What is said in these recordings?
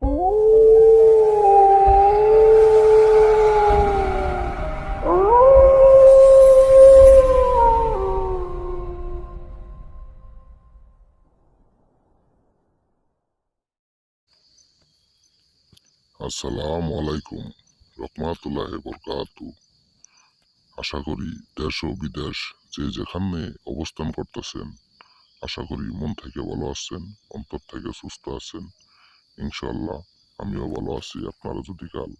আসসালামু আলাইকুম রহমাতুল্লাহি বরকাতু। আশা করি দেশ ও বিদেশ যে যেখানে অবস্থান করতেছেন, আশা করি মন থেকে ভালো আছেন, অন্তর থেকে সুস্থ আছেন। ইনশাআল্লাহ আমিও ভালো আছি। আপনারা যদি কাল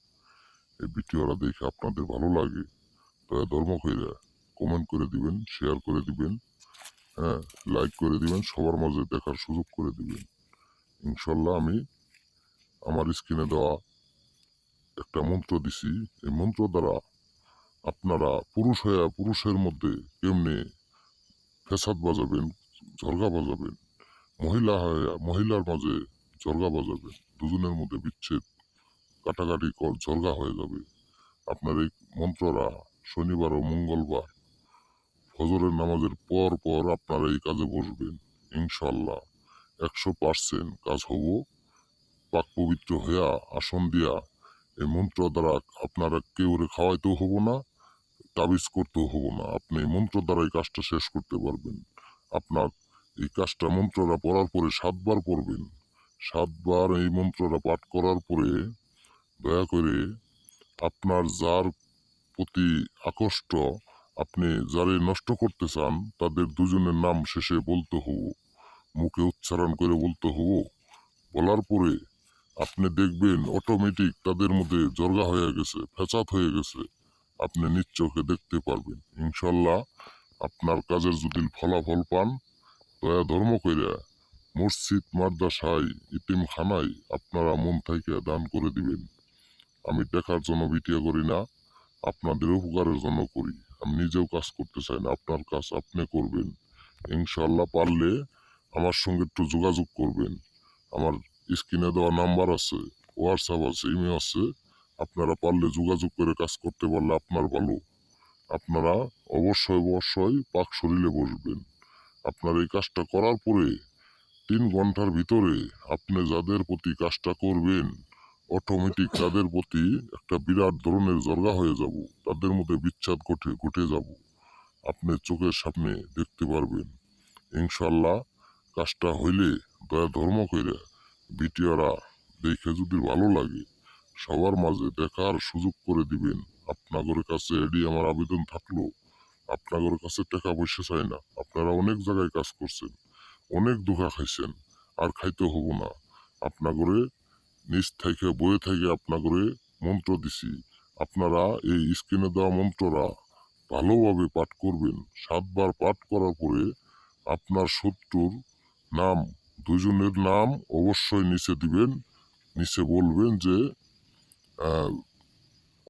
এই ভিডিওটা দেখে আপনাদের ভালো লাগে, দয়া ধর্ম কইরা কমেন্ট করে দিবেন, শেয়ার করে দিবেন, হ্যাঁ, লাইক করে দিবেন, সবার মাঝে দেখার সুযোগ করে দিবেন। ইনশাআল্লাহ আমি আমার স্ক্রিনে দেওয়া একটা মন্ত্র দিছি, এই মন্ত্র দ্বারা আপনারা পুরুষ হয়ে পুরুষের মধ্যে কেমনে ফেসাদ বাজাবেন, ঝরগা বাজাবেন, মহিলা হয়ে মহিলার মাঝে ঝরগা বাজাবেন, দুজনের মধ্যে বিচ্ছেদ কাটাকাটি ঝরগা হয়ে যাবে। আপনার এই মন্ত্ররা শনিবার ও মঙ্গলবার ফজরের নামাজের পর পর আপনারা এই কাজে বসবেন। ইনশাল্লাহ 100% কাজ হব। পাক পবিত্র হইয়া আসন দিয়া এই মন্ত্র দ্বারা আপনারা কেউ খাওয়াইতেও হবো না, তাবিজ করতেও হবো না। আপনি এই মন্ত্র দ্বারা এই কাজটা শেষ করতে পারবেন। আপনার এই কাজটা মন্ত্রটা পড়ার পরে 7 বার পড়বেন। 7 বার এই মন্ত্রটা পাঠ করার পরে দয়া করে আপনার যার প্রতি আকষ্ট, আপনি যারে নষ্ট করতে চান, তাদের দুজনের নাম শেষে বলতে হবো, মুখে উচ্চারণ করে বলতে হবো। বলার পরে আপনি দেখবেন অটোমেটিক তাদের মধ্যে জর্গা হয়ে গেছে, ফ্যাচাত হয়ে গেছে। আপনি নিজ চোখে দেখতে পারবেন। ইনশাল্লাহ আপনার কাজের যদি ফলাফল পান, দয়া ধর্ম কইরা মসজিদ, মাদ্রাসায়, ইতিমখানায় আপনারা মন থেকে দান করে দিবেন। আমি দেখার জন্য ভিডিও করি না, আপনাদের উপকারের জন্য করি। আমি নিজেও কাজ করতে চাই না, আপনার কাজ আপনি করবেন। ইনশাল্লাহ পারলে আমার সঙ্গে একটু যোগাযোগ করবেন। আমার স্ক্রিনে দেওয়া নাম্বার আছে, হোয়াটসঅ্যাপ আছে, ইমেল আছে। আপনারা পারলে যোগাযোগ করে কাজ করতে পারলে আপনার ভালো। আপনারা অবশ্যই পাক শরীরে বসবেন। আপনার এই কাজটা করার পরে 3 ঘন্টার ভিতরে আপনি যাদের প্রতি কাজটা করবেন, অটোমেটিক তাদের প্রতি একটা বিরাট ধরনের জর্গা হয়ে যাব, তাদের মধ্যে বিচ্ছেদ ঘটে যাব। আপনি চোখের সামনে দেখতে পারবেন। ইনশাল্লাহ কাজটা হইলে দয়া ধর্ম কইরা ভিডিওরা দেখে যদি ভালো লাগে, সবার মাঝে দেখার সুযোগ করে দিবেন। আপনাদের কাছে এডি আমার আবেদন থাকলো, আপনাদের কাছে টাকা পয়সা চাই না। আপনারা অনেক জায়গায় কাজ করছেন, অনেক ধোঁকা খাইছেন, আর খাইতে হব না। আপনাগরে নিজ থেকে বয়ে থেকে আপনাগরে মন্ত্র দিছি। আপনারা এই স্ক্রিনে দেওয়া মন্ত্ররা ভালোভাবে পাঠ করবেন। 7 বার পাঠ করার পরে আপনার শত্রুর নাম, দুজনের নাম অবশ্যই নিচে দিবেন। নিচে বলবেন যে